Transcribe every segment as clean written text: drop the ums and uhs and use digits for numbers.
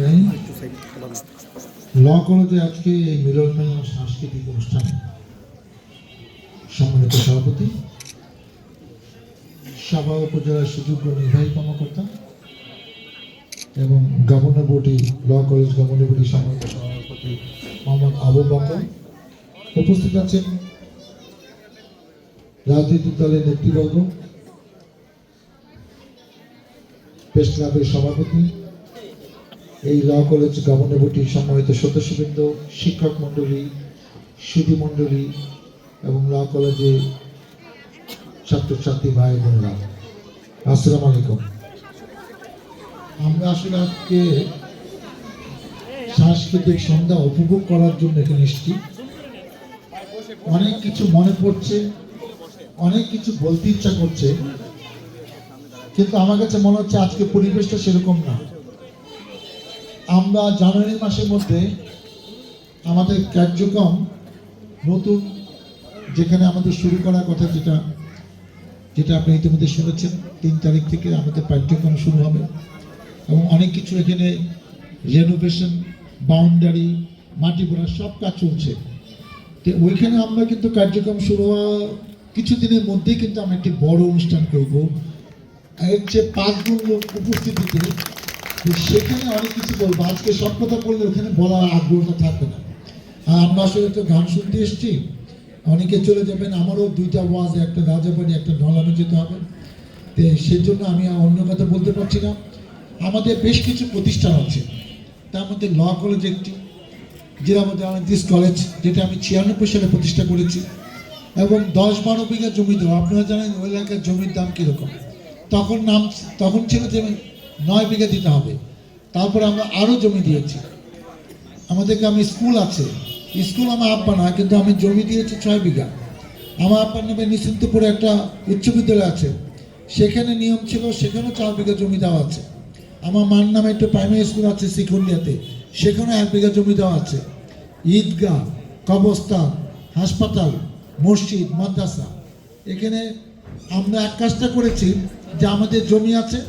জানাই ল কলেজে আজকে এই মিলন মেলা সাংস্কৃতিক অনুষ্ঠান সম্মানিত সভাপতি, সাবা উপজেলার সুযোগ্য নির্বাহী কর্মকর্তা এবং governor body law college governor body সম্মানিত সভাপতি মোহাম্মদ আবু বকর, উপস্থিত আছেন রাজনৈতিক দলের নেতৃবর্গ, প্রেস ক্লাবের সভাপতি, এই ল কলেজ গভর্নর বডি সম্মানিত সদস্যবৃন্দ, শিক্ষক মন্ডলী, সুধী মন্ডলী এবং ল কলেজে ছাত্রছাত্রী ভাই বোনেরা, আসসালামু আলাইকুম। আমরা আসলে আজকে সাংস্কৃতিক সন্ধ্যা উপভোগ করার জন্য এখানে এসেছি। অনেক কিছু মনে পড়ছে, অনেক কিছু বলতে ইচ্ছা করছে, কিন্তু আমার কাছে মনে হচ্ছে আজকে পরিবেশটা সেরকম না। আমরা জানুয়ারি মাসের মধ্যে আমাদের কার্যক্রম নতুন যেখানে আমাদের শুরু করার কথা, যেটা আপনি ইতিমধ্যে শুনেছেন, 3 তারিখ থেকে আমাদের পাঠ্যক্রম শুরু হবে এবং অনেক কিছু এখানে রেনোভেশন, বাউন্ডারি, মাটি ভরা সব কাজ চলছে। তো ওইখানে আমরা কিন্তু কার্যক্রম শুরু হওয়া কিছুদিনের মধ্যেই কিন্তু আমরা একটি বড় অনুষ্ঠান করব, এর চেয়ে 5 গুণ লোক উপস্থিতিতে। সেখানে অনেক কিছু বলবো, আজকে সব কথা বললে ওখানে বলার আগ্রহটা থাকবে না। আর আমরা আসলে তো গান শুনতে এসেছি, অনেকে চলে যাবেন, আমারও 2টা ওয়াজ, একটা রাজাবাড়ি, একটা নলামে যেতে হবে। তো সেজন্য আমি অন্য কথা বলতে পারছি না। আমাদের বেশ কিছু প্রতিষ্ঠান আছে, তার মধ্যে ল কলেজ একটি, জেলা মধ্যে দিস কলেজ, যেটা আমি 96 সালে প্রতিষ্ঠা করেছি এবং 10-12 বিঘা জমি দেওয়া। আপনারা জানেন ওই এলাকার জমির দাম কীরকম। তখন ছিল যে 9 বিঘা দিতে হবে, তারপরে আমরা আরও জমি দিয়েছি। আমাদের গ্রামে স্কুল আছে, স্কুল আমার আব্বা না, কিন্তু আমি জমি দিয়েছি 6 বিঘা। আমার আব্বার নামে নিশ্চিন্তপুরে একটা উচ্চ বিদ্যালয় আছে, সেখানে নিয়ম ছিল সেখানেও 4 বিঘা জমি দেওয়া আছে। আমার মার নামে একটা প্রাইমারি স্কুল আছে শিখন্ডিয়াতে, সেখানেও 1 বিঘা জমি দেওয়া আছে। ঈদগাহ, কবরস্থান, হাসপাতাল, মসজিদ, মাদ্রাসা, এখানে আমরা এক কাজটা করেছি যে আমাদের জমি আছে,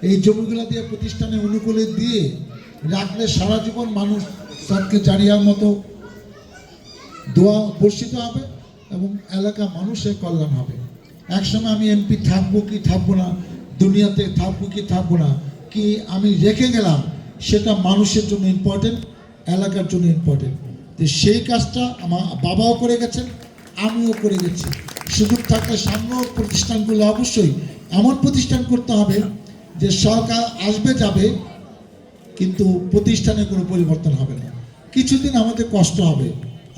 এই জমিগুলো দিয়ে প্রতিষ্ঠানে অনুকূলে দিয়ে রাখলে সারা জীবন মানুষ সবকে জারিয়ার মতো দোয়া বর্ষিত হবে এবং এলাকা মানুষের কল্যাণ হবে। একসময় আমি এমপি থাকবো কি থাকবো না, দুনিয়াতে থাকবো কি থাকবো না, কি আমি রেখে গেলাম, সেটা মানুষের জন্য ইম্পর্টেন্ট, এলাকার জন্য ইম্পর্টেন্ট। তো সেই কাজটা আমার বাবাও করে গেছেন, আমিও করে গেছি। সুযোগ থাকলে সামনেও প্রতিষ্ঠানগুলো অবশ্যই এমন প্রতিষ্ঠান করতে হবে যে সরকার আসবে যাবে, কিন্তু প্রতিষ্ঠানে কোনো পরিবর্তন হবে না। কিছুদিন আমাদের কষ্ট হবে,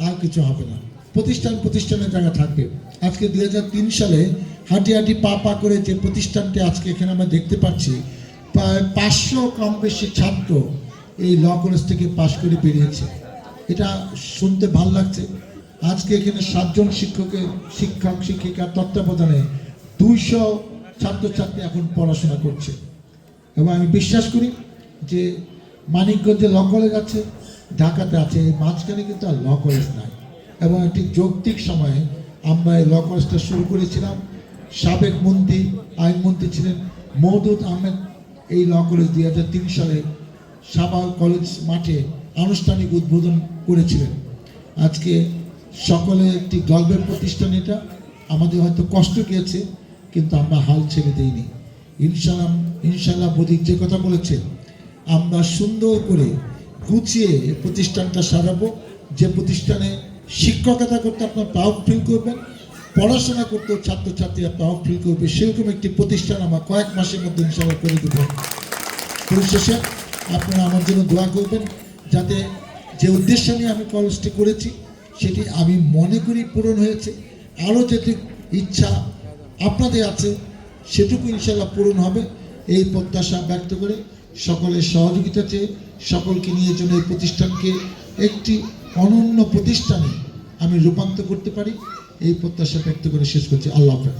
আর কিছু হবে না। প্রতিষ্ঠানের জায়গা থাকবে। আজকে 2003 সালে হাঁটি হাঁটি পা পা করে যে প্রতিষ্ঠানটি আজকে এখানে আমরা দেখতে পাচ্ছি, প্রায় 500 কম বেশি ছাত্র এই ল কলেজ থেকে পাশ করে বেরিয়েছে। এটা শুনতে ভাল লাগছে। আজকে এখানে 7 জন শিক্ষক শিক্ষিকার তত্ত্বাবধানে 200 ছাত্রছাত্রী এখন পড়াশোনা করছে এবং আমি বিশ্বাস করি যে মানিকগঞ্জে ল কলেজ আছে, ঢাকাতে আছে, এই মাঝখানে কিন্তু আর ল কলেজ নাই। এবং একটি যৌক্তিক সময়ে আমরা এই ল কলেজটা শুরু করেছিলাম। সাবেক মন্ত্রী, আইনমন্ত্রী ছিলেন মওদুদ আহমেদ, এই ল কলেজ 2003 সালে সাবা কলেজ মাঠে আনুষ্ঠানিক উদ্বোধন করেছিলেন। আজকে সকলে একটি গর্বের প্রতিষ্ঠান। এটা আমাদের হয়তো কষ্ট গিয়েছে, কিন্তু আমরা হাল ছেড়ে দিইনি। ইনশাল্লাহ বদি যে কথা বলেছে, আমরা সুন্দর করে গুছিয়ে প্রতিষ্ঠানটা সাজাবো, যে প্রতিষ্ঠানে শিক্ষকতা করতে আপনার প্রাউড ফিল করবেন, পড়াশোনা করতেও ছাত্রছাত্রীরা প্রাউড ফিল করবে, সেরকম একটি প্রতিষ্ঠান আমরা কয়েক মাসের মধ্যে ইনশাল্লাহ করে দেব। পরিশেষে আপনারা আমার জন্য দোয়া করবেন, যাতে যে উদ্দেশ্য নিয়ে আমি কলেজটি করেছি সেটি আমি মনে করি পূরণ হয়েছে। আরও যেটি ইচ্ছা আপনাদের আছে সেটুকু ইনশাল্লাহ পূরণ হবে, এই প্রত্যাশা ব্যক্ত করে সকলের সহযোগিতা চেয়ে সকলকে নিয়ে যেন এই প্রতিষ্ঠানকে একটি অনন্য প্রতিষ্ঠানে আমি রূপান্তর করতে পারি, এই প্রত্যাশা ব্যক্ত করে শেষ করছি। আল্লাহ হাফেজ।